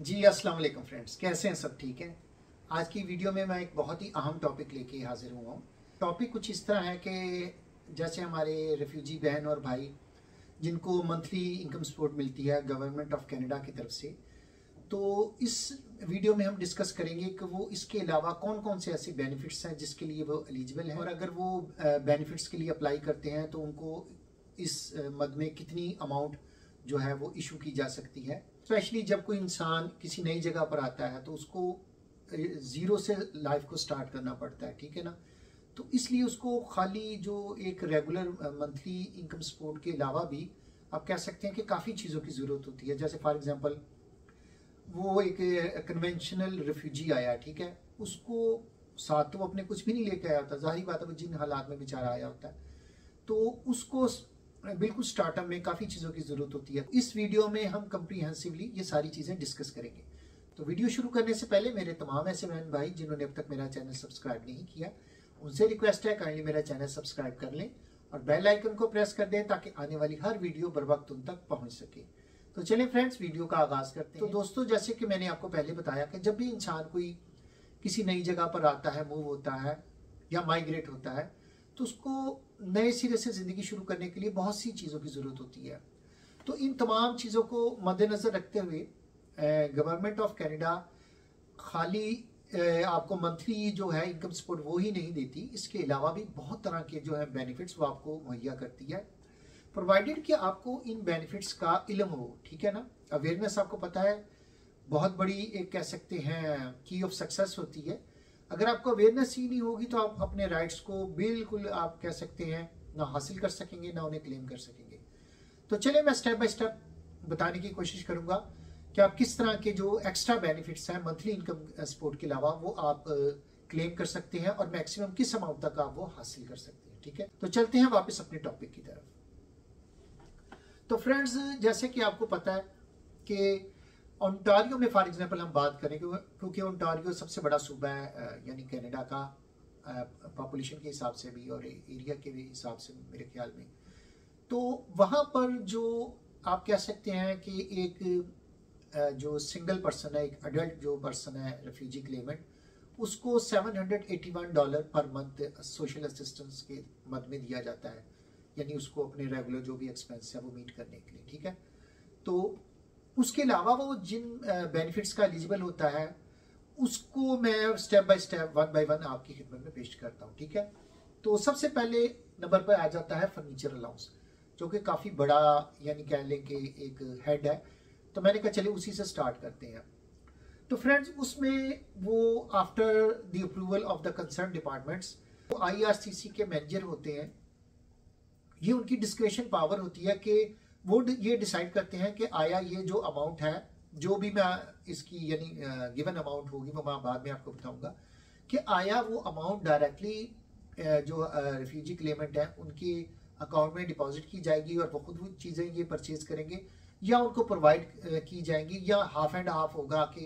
जी अस्सलाम वालेकुम फ्रेंड्स, कैसे हैं सब? ठीक है। आज की वीडियो में मैं एक बहुत ही अहम टॉपिक लेके हाजिर हुआ हूँ। टॉपिक कुछ इस तरह है कि जैसे हमारे रेफ्यूजी बहन और भाई जिनको मंथली इनकम सपोर्ट मिलती है गवर्नमेंट ऑफ कनाडा की तरफ से, तो इस वीडियो में हम डिस्कस करेंगे कि वो इसके अलावा कौन कौन से ऐसे बेनिफिट्स हैं जिसके लिए वो एलिजिबल हैं, और अगर वो बेनिफिट्स के लिए अप्लाई करते हैं तो उनको इस मद में कितनी अमाउंट जो है वो इशू की जा सकती है। स्पेशली जब कोई इंसान किसी नई जगह पर आता है तो उसको ज़ीरो से लाइफ को स्टार्ट करना पड़ता है, ठीक है ना। तो इसलिए उसको खाली जो एक रेगुलर मंथली इनकम सपोर्ट के अलावा भी आप कह सकते हैं कि काफ़ी चीज़ों की ज़रूरत होती है। जैसे फॉर एग्जांपल वो एक कन्वेंशनल रेफ्यूजी आया, ठीक है, उसको साथ तो अपने कुछ भी नहीं लेके आया होता, जाहिर बात है वो जिन हालात में बेचारा आया होता है, तो उसको बिल्कुल स्टार्टअप में काफ़ी चीज़ों की ज़रूरत होती है। इस वीडियो में हम कंप्रीहेंसिवली ये सारी चीज़ें डिस्कस करेंगे। तो वीडियो शुरू करने से पहले मेरे तमाम ऐसे बहन भाई जिन्होंने अब तक मेरा चैनल सब्सक्राइब नहीं किया, उनसे रिक्वेस्ट है काइंडली मेरा चैनल सब्सक्राइब कर लें और बेल आइकन को प्रेस कर दें ताकि आने वाली हर वीडियो बर वक्त उन तक पहुँच सके। तो चलें फ्रेंड्स, वीडियो का आगाज़ करते हैं। तो दोस्तों, जैसे कि मैंने आपको पहले बताया कि जब भी इंसान कोई किसी नई जगह पर आता है, मूव होता है या माइग्रेट होता है, तो उसको नए सिरे से ज़िंदगी शुरू करने के लिए बहुत सी चीज़ों की ज़रूरत होती है। तो इन तमाम चीज़ों को मद्देनज़र रखते हुए गवर्नमेंट ऑफ कनाडा खाली आपको मंथली जो है इनकम सपोर्ट वो ही नहीं देती, इसके अलावा भी बहुत तरह के जो है बेनिफिट्स वो आपको मुहैया करती है, प्रोवाइडेड कि आपको इन बेनिफिट्स का इल्म हो, ठीक है ना। अवेयरनेस आपको पता है बहुत बड़ी एक कह सकते हैं की ऑफ सक्सेस होती है। अगर आपको अवेयरनेस ही नहीं होगी तो आप अपने राइट्स को बिल्कुल आप कह सकते हैं ना हासिल कर सकेंगे ना उन्हें क्लेम कर सकेंगे। तो चलिए मैं स्टेप बाय स्टेप बताने की कोशिश करूंगा कि आप किस तरह के जो एक्स्ट्रा बेनिफिट्स हैं मंथली इनकम सपोर्ट के अलावा वो आप क्लेम कर सकते हैं और मैक्सिमम किस अमाउंट तक आप वो हासिल कर सकते हैं, ठीक है। तो चलते हैं वापस अपने टॉपिक की तरफ। तो फ्रेंड्स, जैसे कि आपको पता है कि ओंटारियो में फॉर एग्जांपल हम बात करें क्योंकि ओंटारियो सबसे बड़ा सूबा है यानी कनाडा का पॉपुलेशन के हिसाब से भी और एरिया के भी हिसाब से मेरे ख्याल में, तो वहाँ पर जो आप कह सकते हैं कि एक जो सिंगल पर्सन है, एक अडल्ट जो पर्सन है रेफ्यूजी क्लेमेंट, उसको $781 पर मंथ सोशल असिस्टेंस के मद में दिया जाता है, यानी उसको अपने रेगुलर जो भी एक्सपेंस है वो मीट करने के लिए, ठीक है। तो उसके अलावा वो जिन बेनिफिट्स का एलिजिबल होता है उसको मैं step by step one by one आपकी खिदमत में पेश करता हूँ, ठीक है। तो सबसे पहले नंबर पर आ जाता है फर्नीचर अलाउंस, जो कि काफ़ी बड़ा यानी कह लें कि एक हेड है। तो मैंने कहा चलिए उसी से स्टार्ट करते हैं। तो फ्रेंड्स, उसमें वो after the approval of the concern departments, वो IRCC के मैनेजर होते हैं, ये उनकी डिस्क्रेशन पावर होती है कि वो ये डिसाइड करते हैं कि आया ये जो अमाउंट है, जो भी मैं इसकी यानी गिवन अमाउंट होगी वो मैं बाद में आपको बताऊंगा कि आया वो अमाउंट डायरेक्टली जो रेफ्यूजी क्लेमेंट है उनके अकाउंट में डिपॉजिट की जाएगी और वो खुद वो चीज़ें ये परचेज करेंगे, या उनको प्रोवाइड की जाएंगी, या हाफ एंड हाफ होगा कि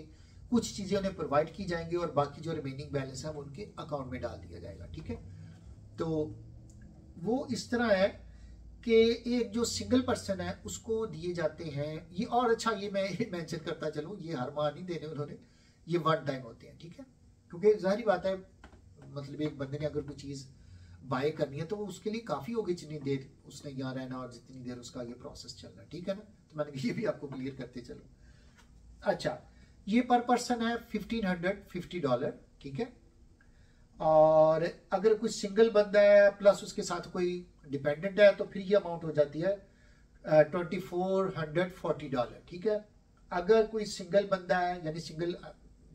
कुछ चीज़ें उन्हें प्रोवाइड की जाएंगी और बाकी जो रिमेनिंग बैलेंस है वो उनके अकाउंट में डाल दिया जाएगा, ठीक है। तो वो इस तरह है कि एक जो सिंगल पर्सन है उसको दिए जाते हैं ये, और अच्छा ये मैं मेंशन करता चलूँ, ये हर माह नहीं देने उन्होंने, ये वन टाइम होते हैं, ठीक है। क्योंकि जाहिर बात है मतलब एक बंदे ने अगर कोई चीज़ बाय करनी है तो वो उसके लिए काफ़ी होगी जितनी देर उसने यहाँ रहना और जितनी देर उसका ये प्रोसेस चल रहा है, ठीक है ना। तो मैंने ये भी आपको क्लियर करते चलूँ। अच्छा, ये पर पर्सन है $1,550, ठीक है। और अगर कोई सिंगल बंदा है प्लस उसके साथ कोई डिपेंडेंट है तो फिर ये अमाउंट हो जाती है $2,440, ठीक है। अगर कोई सिंगल बंदा है यानी सिंगल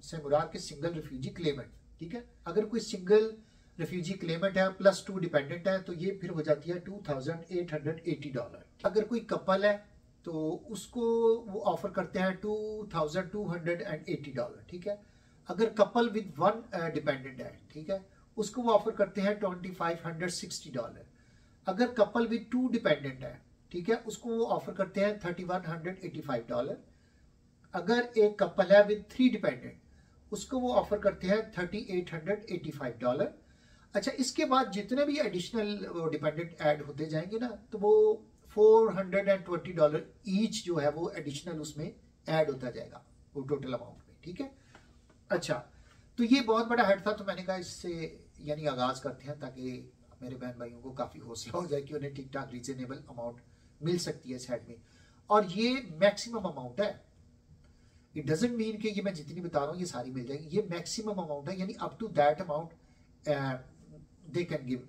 से मुराद के सिंगल रेफ्यूजी क्लेमेंट, ठीक है, अगर कोई सिंगल रेफ्यूजी क्लेमेंट है प्लस 2 डिपेंडेंट है तो ये फिर हो जाती है $2,880। अगर कोई कपल है तो उसको वो ऑफर करते हैं $2,280, ठीक है। अगर कपल विद वन डिपेंडेंट है, ठीक है, उसको वो ऑफर करते हैं $2,560। अगर कपल विद 2 डिपेंडेंट है, ठीक है, उसको वो ऑफर करते हैं $3,185। अगर एक कपल है विद 3 डिपेंडेंट उसको वो ऑफर करते हैं $3,885। अच्छा, इसके बाद जितने भी एडिशनल डिपेंडेंट ऐड होते जाएंगे ना तो वो $420 ईच जो है वो एडिशनल उसमें ऐड होता जाएगा। वो टोटल अमाउंट में, ठीक है। अच्छा, तो ये बहुत बड़ा हेड था, तो मैंने कहा इससे यानी आगाज करते हैं ताकि मेरे बहन भाइयों को काफ़ी हौसला हो जाए कि उन्हें ठीक ठाक रीजनेबल अमाउंट मिल सकती है इस हेड में। और ये मैक्सिमम अमाउंट है, इट डजेंट मीन कि ये मैं जितनी बता रहा हूँ ये सारी मिल जाएगी, ये मैक्सिमम अमाउंट है, यानी up to that amount they can give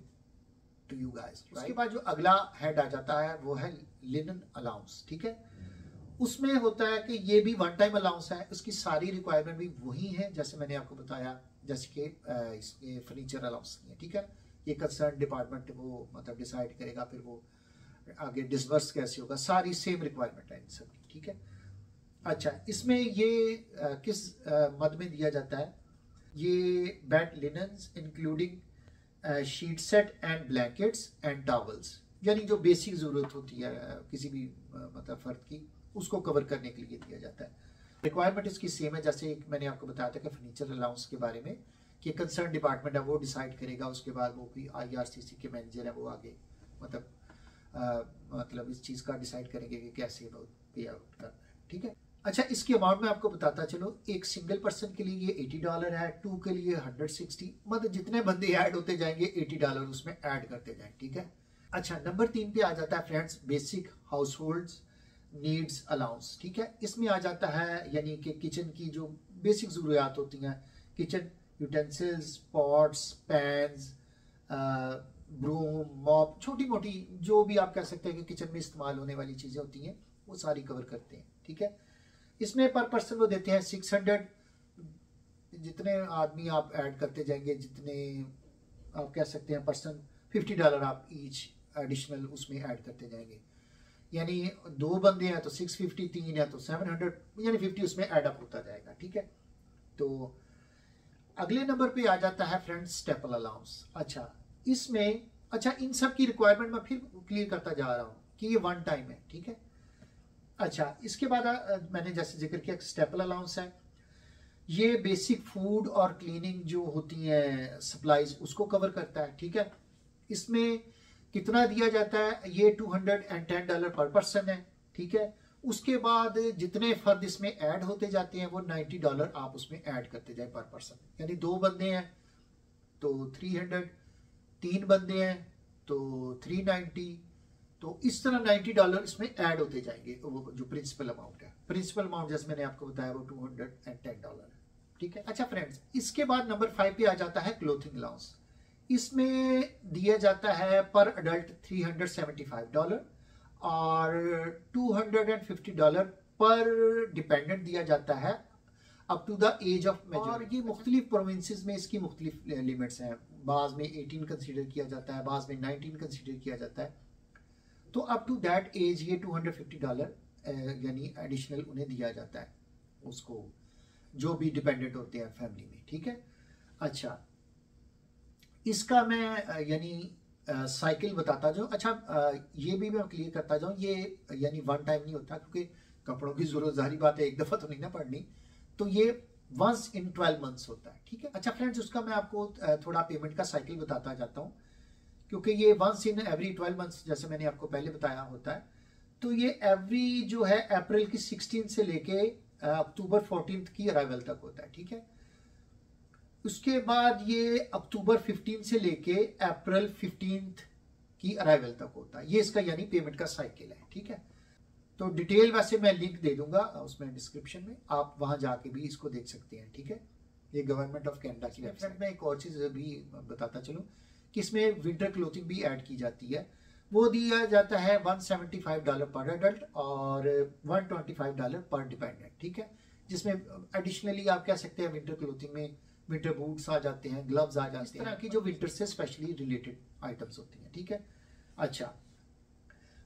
to you guys. उसके बाद जो अगला हेड आ जाता है वो है लिनन अलाउंस, ठीक है। उसमें होता है कि ये भी वन टाइम अलाउंस है, उसकी सारी रिक्वायरमेंट भी वही है जैसे मैंने आपको बताया, जैसे कि इसके फर्नीचर अलाउंस की है, ठीक है। ये कंसर्न डिपार्टमेंट वो मतलब डिसाइड करेगा, फिर वो आगे डिसबर्स कैसे होगा, सारी सेम रिक्वायरमेंट है इन सबकी, ठीक है। अच्छा, इसमें ये किस मद में दिया जाता है, ये bed linens including sheet set and blankets and towels, यानी जो बेसिक जरूरत होती है किसी भी मतलब फर्द की, उसको कवर करने के लिए दिया जाता है। रिक्वायरमेंट इसकी सेम है जैसे मैंने आपको बताया था कि फर्नीचर अलाउंस के बारे में कि कंसर्न डिपार्टमेंट है वो डिसाइड करेगा, उसके बाद वो कोई IRCC के मैनेजर है वो आगे मतलब इस चीज़ का डिसाइड करेंगे कि कैसे पे आउट करना है, ठीक है। अच्छा, इसकी अमाउंट में आपको बताता चलो, एक सिंगल पर्सन के लिए ये $80 है, 2 के लिए 160, मतलब जितने बंदे ऐड होते जाएंगे $80 उसमें ऐड करते जाएंगे, ठीक है। अच्छा, नंबर 3 पे आ जाता है friends basic house hold needs allowance, ठीक है। इसमें आ जाता है यानी कि किचन की जो बेसिक ज़रूरियात होती हैं, kitchen utensils, pots, pans, broom, mop, छोटी मोटी जो भी आप कह सकते हैं कि किचन में इस्तेमाल होने वाली चीज़ें होती हैं वो सारी कवर करते हैं, ठीक है। इसमें पर पर्सन वो देते हैं 600, जितने आदमी आप ऐड करते जाएंगे, जितने आप कह सकते हैं पर्सन, $50 आप ईच एडिशनल उसमें ऐड करते जाएंगे, यानी 2 बंदे हैं तो 650, 3 है तो 700, यानी 50 उसमें ऐड अप होता जाएगा, ठीक है। तो अगले नंबर पे आ जाता है फ्रेंड्स स्टेपल अलाउंस। अच्छा, इसमें अच्छा इन सब की रिक्वायरमेंट मैं फिर क्लियर करता जा रहा हूँ कि ये वन टाइम है, ठीक है। अच्छा, इसके बाद मैंने जैसे जिक्र किया स्टेपल अलाउंस है, ये बेसिक फूड और क्लीनिंग जो होती हैं सप्लाईज उसको कवर करता है, ठीक है। इसमें कितना दिया जाता है, ये $210 पर पर्सन है, ठीक है। उसके बाद जितने फर्द इसमें ऐड होते जाते हैं वो $90 आप उसमें ऐड करते जाए पर पर्सन, यानी 2 बंदे हैं तो 300, 3 बंदे हैं तो 390, तो इस तरह $90 इसमें ऐड होते जाएंगे। वो जो प्रिंसिपल अमाउंट है, प्रिंसिपल अमाउंट जैसे मैंने आपको बताया वो $210 है, ठीक है। अच्छा फ्रेंड्स, इसके बाद नंबर 5 पे आ जाता है क्लोथिंग अलाउंस। इसमें दिया जाता है पर अडल्ट $375 और $250 पर डिपेंडेंट दिया जाता है up to the age of maturity. और ये मुख्तलिफ प्रोविंसेस में इसकी मुख्तलिफ लिमिट्स हैं, बाज़ में 18 कंसीडर किया जाता है, बाज़ में 19 कंसीडर किया जाता है, तो अप टू दैट एज ये $250 यानी एडिशनल उन्हें दिया जाता है उसको, जो भी डिपेंडेंट होते हैं फैमिली में, ठीक है। अच्छा, इसका मैं यानी साइकिल बताता जाऊँ। अच्छा, ये भी मैं क्लियर करता जाऊँ, ये यानी वन टाइम नहीं होता क्योंकि कपड़ों की जरूरत जारी बात है एक दफ़ा तो नहीं ना पड़नी, तो ये वंस इन 12 मंथ्स होता है, ठीक है। अच्छा फ्रेंड्स, उसका मैं आपको थोड़ा पेमेंट का साइकिल बताता जाता हूँ, क्योंकि ये वंस इन एवरी 12 मंथ्स जैसे मैंने आपको पहले बताया होता है, तो ये एवरी जो है अप्रैल की 16 से लेके अक्टूबर 14 की अराइवल तक होता है, ठीक है। उसके बाद ये अक्टूबर 15 से लेके अप्रैल 15 की अराइवल तक होता है, ये इसका यानी पेमेंट का साइकिल है, ठीक है। तो डिटेल वैसे मैं लिंक दे दूंगा उसमें डिस्क्रिप्शन में, आप वहां जाके भी इसको देख सकते हैं, ठीक है। ये गवर्नमेंट ऑफ कैनेडा की वेबसाइट में। एक और चीज भी बताता चलूं कि इसमें विंटर क्लोथिंग भी ऐड की जाती है, वो दिया जाता है $175 पर एडल्ट और $125 पर डिपेंडेंट, ठीक है। जिसमें एडिशनली आप कह सकते हैं विंटर क्लोथिंग में विंटर बूट्स आ जाते हैं, ग्लव्स आ जाते हैं, इस तरह की जो विंटर से स्पेशली रिलेटेड आइटम्स होती हैं, ठीक है। अच्छा,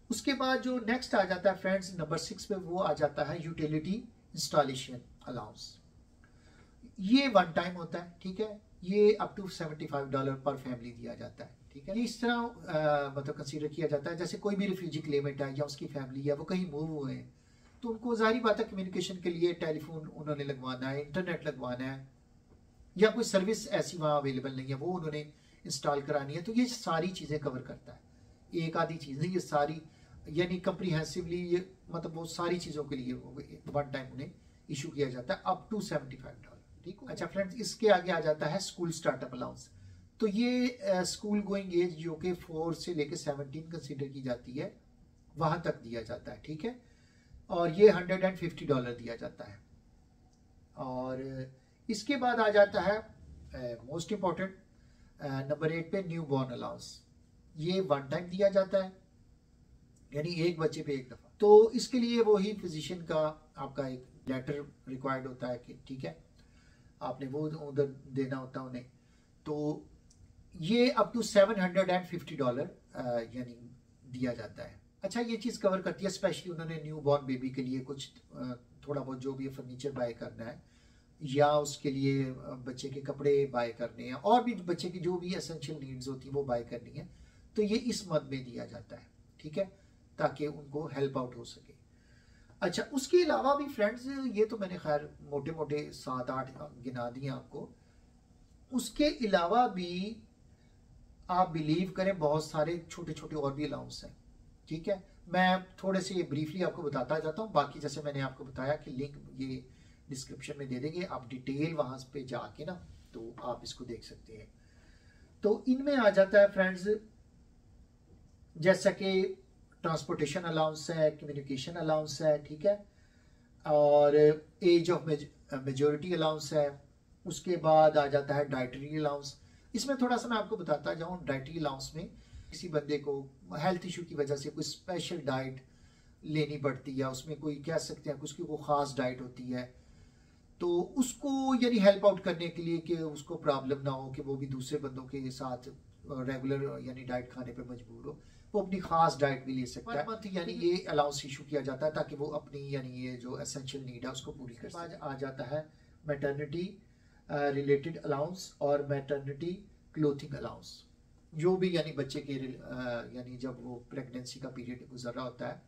उसके बाद जो नेक्स्ट आ जाता है फ्रेंड्स नंबर 6 पे, वो आ जाता है यूटिलिटी इंस्टॉलेशन अलाउंस। ये वन टाइम होता है, ठीक है। ये अप टू $75 पर फैमिली दिया जाता है, ठीक है। इस तरह मतलब कंसीडर किया जाता है जैसे कोई भी रिफ्यूजी क्लेमेंट है या उसकी फैमिली है वो कहीं मूव हुए हैं, तो उनको जाहिर बात है कम्युनिकेशन के लिए टेलीफोन उन्होंने लगवाना है, इंटरनेट लगवाना है, या कोई सर्विस ऐसी वहाँ अवेलेबल नहीं है वो उन्होंने इंस्टॉल करानी है, तो ये सारी चीज़ें कवर करता है, एक आधी चीज़ नहीं, ये सारी यानी कंप्रीहेंसिवली ये मतलब वो सारी चीज़ों के लिए वन टाइम उन्हें इशू किया जाता है अप टू $75। ठीक है। अच्छा फ्रेंड्स, इसके आगे आ जाता है स्कूल स्टार्टअप अलाउंस। तो ये स्कूल गोइंग एज जो कि 4 से लेकर 17 कंसीडर की जाती है, वहां तक दिया जाता है। ठीक है। और ये $150 दिया जाता है। और इसके बाद आ जाता है मोस्ट इंपॉर्टेंट नंबर 8 पे न्यू बॉर्न अलाउंस। ये वन टाइम दिया जाता है, यानी एक बच्चे पे एक दफा। तो इसके लिए वही फिजिशियन का आपका एक लेटर रिक्वायर्ड होता है कि ठीक है, आपने वो उधर देना होता है उन्हें। तो ये अप टू $750 यानी दिया जाता है। अच्छा, ये चीज़ कवर करती है स्पेशली उन्होंने न्यू बॉर्न बेबी के लिए कुछ थोड़ा बहुत जो भी फर्नीचर बाय करना है, या उसके लिए बच्चे के कपड़े बाय करने हैं, और भी बच्चे की जो भी एसेंशियल नीड्स होती है वो बाय करनी है, तो ये इस मद में दिया जाता है। ठीक है, ताकि उनको हेल्प आउट हो सके। अच्छा, उसके अलावा भी फ्रेंड्स, ये तो मैंने खैर मोटे मोटे 7-8 गिना दिए आपको। उसके अलावा भी आप बिलीव करें बहुत सारे छोटे छोटे और भी अलाउंस हैं। ठीक है, मैं थोड़े से ब्रीफली आपको बताता जाता हूँ। बाकी जैसे मैंने आपको बताया कि लिंक ये डिस्क्रिप्शन में दे देंगे, आप डिटेल वहां पे जाके ना तो आप इसको देख सकते हैं। तो इनमें आ जाता है फ्रेंड्स, जैसा कि ट्रांसपोर्टेशन अलाउंस है, कम्युनिकेशन अलाउंस है। ठीक है, और एज ऑफ मेजोरिटी अलाउंस है। उसके बाद आ जाता है डाइटरी अलाउंस। इसमें थोड़ा सा मैं आपको बताता जाऊँ। डाइटरी अलाउंस में किसी बंदे को हेल्थ इशू की वजह से कोई स्पेशल डाइट लेनी पड़ती है, उसमें कोई कह सकते हैं कि उसकी कोई ख़ास डाइट होती है, तो उसको यानी हेल्प आउट करने के लिए कि उसको प्रॉब्लम ना हो कि वो भी दूसरे बंदों के साथ रेगुलर यानी डाइट खाने पे मजबूर हो, वो अपनी खास डाइट भी ले सकता है। मंथ यानी ये अलाउंस इशू किया जाता है ताकि वो अपनी यानी ये जो एसेंशियल नीड है उसको पूरी कर सके। आ जाता है मैटरनिटी रिलेटेड अलाउंस और मैटरनिटी क्लोथिंग अलाउंस। जो भी यानी बच्चे के यानी जब वो प्रेगनेंसी का पीरियड गुजर रहा होता है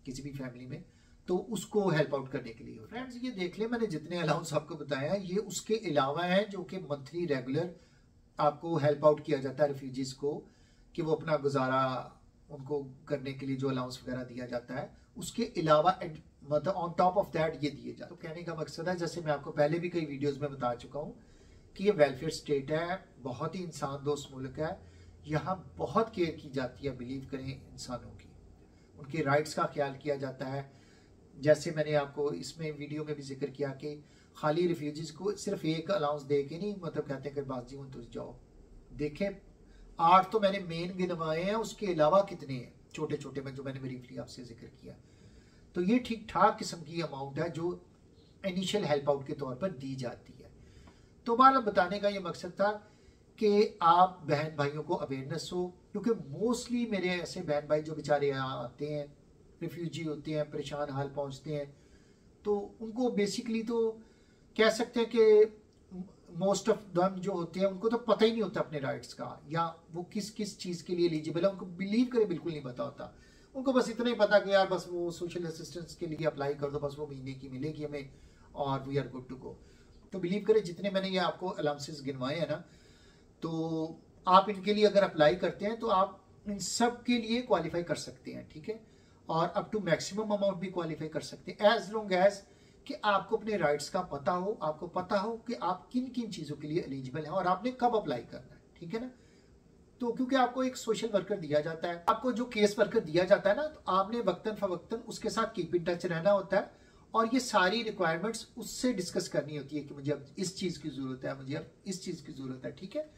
किसी भी फैमिली में, तो उसको हेल्प आउट करने के लिए। फ्रेंड्स, ये देख ले, मैंने जितने अलाउंस आपको बताया ये उसके अलावा है जो कि मंथली रेगुलर आपको हेल्प आउट किया जाता है रिफ्यूजीज को, कि वो अपना गुजारा उनको करने के लिए जो अलाउंस वगैरह दिया जाता है, उसके अलावा मतलब ऑन टॉप ऑफ दैट ये दिए जाते हैं। तो कहने का मकसद है, जैसे मैं आपको पहले भी कई वीडियोस में बता चुका हूँ कि ये वेलफेयर स्टेट है, बहुत ही इंसान दोस्त मुल्क है। यहाँ बहुत केयर की जाती है, बिलीव करें, इंसानों की, उनके राइट्स का ख्याल किया जाता है। जैसे मैंने आपको इसमें वीडियो में भी जिक्र किया कि खाली रिफ्यूजीज को सिर्फ एक अलाउंस दे के नहीं मतलब कहते हैं कि बाजी हूँ तो जाओ। देखें, 8 तो मैंने मेन गिनवाए हैं, उसके अलावा कितने हैं छोटे छोटे में जो मैंने ब्रीफली आपसे जिक्र किया। तो ये ठीक ठाक किस्म की अमाउंट है जो इनिशियल हेल्प आउट के तौर पर दी जाती है। तो बार बताने का ये मकसद था कि आप बहन भाइयों को अवेयरनेस हो, क्योंकि मोस्टली मेरे ऐसे बहन भाई जो बेचारे यहाँ आते हैं, रिफ्यूजी होते हैं, परेशान हाल पहुँचते हैं, तो उनको बेसिकली तो कह सकते हैं कि मोस्ट ऑफ दम जो होते हैं उनको तो पता ही नहीं होता अपने राइट्स का, या वो किस किस चीज़ के लिए एलिजिबल है उनको बिलीव करे बिल्कुल नहीं पता होता। उनको बस इतना ही पता कि यार बस वो सोशल असिस्टेंस के लिए अप्लाई कर दो, बस वो महीने की मिलेगी हमें और we are good to go. तो बिलीव करें, जितने मैंने ये आपको अलाउंसेस गिनवाए हैं ना, तो आप इनके लिए अगर अप्लाई करते हैं तो आप इन सब के लिए क्वालिफाई कर सकते हैं। ठीक है, और अप टू मैक्सिमम अमाउंट भी क्वालिफाई कर सकते हैं, एज लॉन्ग एज कि आपको अपने राइट्स का पता हो, आपको पता हो कि आप किन किन चीज़ों के लिए एलिजिबल हैं और आपने कब अप्लाई करना है। ठीक है ना, तो क्योंकि आपको एक सोशल वर्कर दिया जाता है, आपको जो केस वर्कर दिया जाता है ना, तो आपने वक्तन फवक्तन उसके साथ कीप इन टच रहना होता है और ये सारी रिक्वायरमेंट्स उससे डिस्कस करनी होती है कि मुझे अब इस चीज़ की ज़रूरत है, मुझे अब इस चीज़ की ज़रूरत है। ठीक है,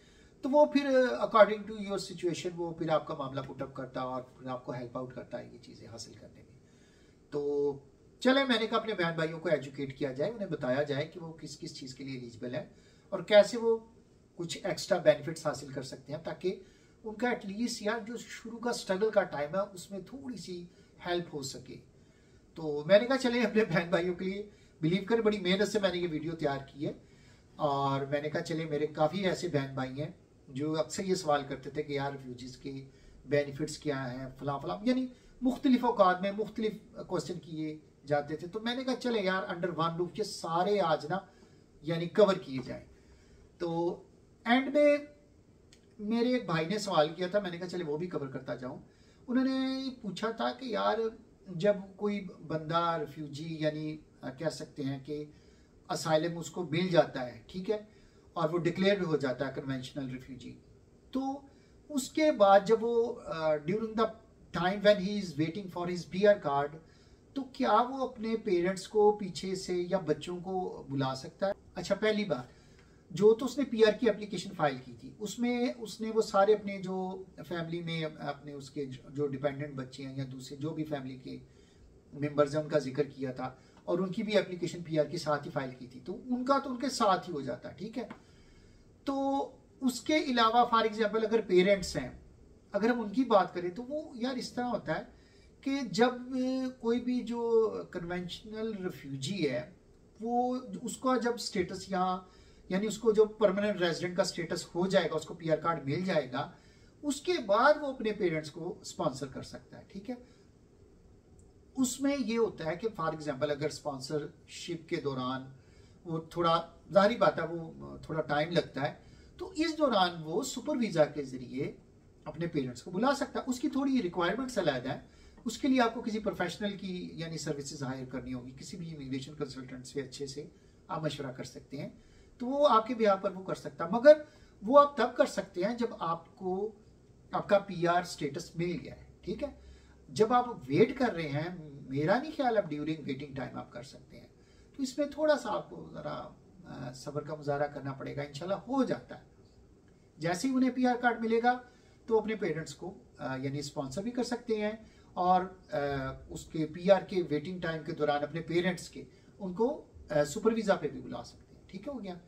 तो वो फिर अकॉर्डिंग टू योर सिचुएशन वो फिर आपका मामला पुटअप करता है और फिर आपको हेल्प आउट करता है ये चीज़ें हासिल करने में। तो चले, मैंने कहा अपने बहन भाइयों को एजुकेट किया जाए, उन्हें बताया जाए कि वो किस किस चीज़ के लिए एलिजिबल है और कैसे वो कुछ एक्स्ट्रा बेनिफिट्स हासिल कर सकते हैं, ताकि उनका एटलीस्ट यार जो शुरू का स्ट्रगल का टाइम है उसमें थोड़ी सी हेल्प हो सके। तो मैंने कहा चले अपने बहन भाइयों के लिए, बिलीव कर बड़ी मेहनत से मैंने ये वीडियो तैयार की है, और मैंने कहा चले मेरे काफ़ी ऐसे बहन भाई हैं जो अक्सर ये सवाल करते थे कि यार रिफ्यूजीज़ के बेनिफिट्स क्या हैं, फला फला, यानी मुख्तलिफ औकात में मुख्तलिफ क्वेश्चन किए जाते थे। तो मैंने कहा चले यार अंडर वन रूफ ये सारे आज ना यानी कवर किए जाएं। तो एंड में मेरे एक भाई ने सवाल किया था, मैंने कहा चले वो भी कवर करता जाऊं। उन्होंने पूछा था कि यार जब कोई बंदा रिफ्यूजी यानी कह सकते हैं कि असाइलम उसको मिल जाता है, ठीक है, और वो डिक्लेयर भी हो जाता है कन्वेंशनल रिफ्यूजी। तो उसके बाद जब वो during the time when he is waiting for his PR card, तो क्या वो अपने पेरेंट्स को पीछे से या बच्चों को बुला सकता है? अच्छा, पहली बार जो तो उसने पीआर की एप्लीकेशन फाइल की थी, उसमें उसने वो सारे अपने जो फैमिली में अपने उसके जो डिपेंडेंट बच्चे हैं या दूसरे जो भी फैमिली के मेंबर्स हैं उनका जिक्र किया था, और उनकी भी एप्लीकेशन पीआर के साथ ही फाइल की थी, तो उनका तो उनके साथ ही हो जाता है, ठीक है। तो उसके अलावा फॉर एग्जाम्पल अगर पेरेंट्स हैं, अगर हम उनकी बात करें तो वो यार इस तरह होता है कि जब कोई भी जो कन्वेंशनल रिफ्यूजी है वो उसका जब स्टेटस यहाँ यानी उसको जो परमानेंट रेजिडेंट का स्टेटस हो जाएगा, उसको पीआर कार्ड मिल जाएगा, उसके बाद वो अपने पेरेंट्स को स्पॉन्सर कर सकता है, ठीक है। उसमें ये होता है कि फॉर एग्जांपल अगर स्पॉन्सरशिप के दौरान वो थोड़ा, जाहिर बात है वो थोड़ा टाइम लगता है, तो इस दौरान वो सुपर वीज़ा के जरिए अपने पेरेंट्स को बुला सकता है। उसकी थोड़ी रिक्वायरमेंट्स अलग है, उसके लिए आपको किसी प्रोफेशनल की यानी सर्विसेज हायर करनी होगी, किसी भी इमिग्रेशन कंसल्टेंट से अच्छे से आप मशवरा कर सकते हैं, तो वो आपके बिहार पर वो कर सकता है। मगर वो आप तब कर सकते हैं जब आपको आपका पीआर स्टेटस मिल गया है, ठीक है। जब आप वेट कर रहे हैं, मेरा नहीं ख्याल आप ड्यूरिंग वेटिंग टाइम आप कर सकते हैं, तो इसमें थोड़ा सा आपको ज़रा सब्र का मुजाहरा करना पड़ेगा, इंशाल्लाह हो जाता है। जैसे ही उन्हें पीआर कार्ड मिलेगा तो अपने पेरेंट्स को यानी स्पॉन्सर भी कर सकते हैं, और उसके पीआर के वेटिंग टाइम के दौरान अपने पेरेंट्स के उनको सुपर वीज़ा पे भी बुला सकते हैं, ठीक है, हो गया।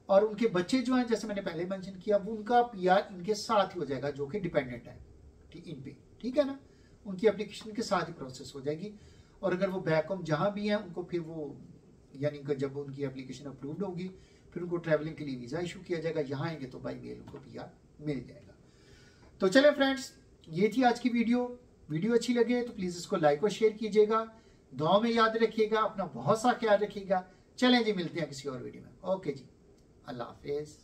और उनके बच्चे जो हैं, जैसे मैंने पहले मेंशन किया, वो उनका पीआर इनके साथ ही हो जाएगा जो कि डिपेंडेंट है, ठीक, इन पे, ठीक है ना, उनकी एप्लीकेशन के साथ ही प्रोसेस हो जाएगी। और अगर वो बैक होम जहाँ भी हैं उनको फिर वो यानी जब उनकी एप्लीकेशन अप्रूव्ड होगी फिर उनको ट्रैवलिंग के लिए वीज़ा इशू किया जाएगा, यहाँ आएंगे तो बाई मेल उनको पीआर मिल जाएगा। तो चले फ्रेंड्स, ये थी आज की वीडियो अच्छी लगे तो प्लीज़ इसको लाइक और शेयर कीजिएगा, दुआ में याद रखिएगा, अपना बहुत सा ख्याल रखिएगा। चलें जी, मिलते हैं किसी और वीडियो में। ओके जी, अल्लाह हाफिज़।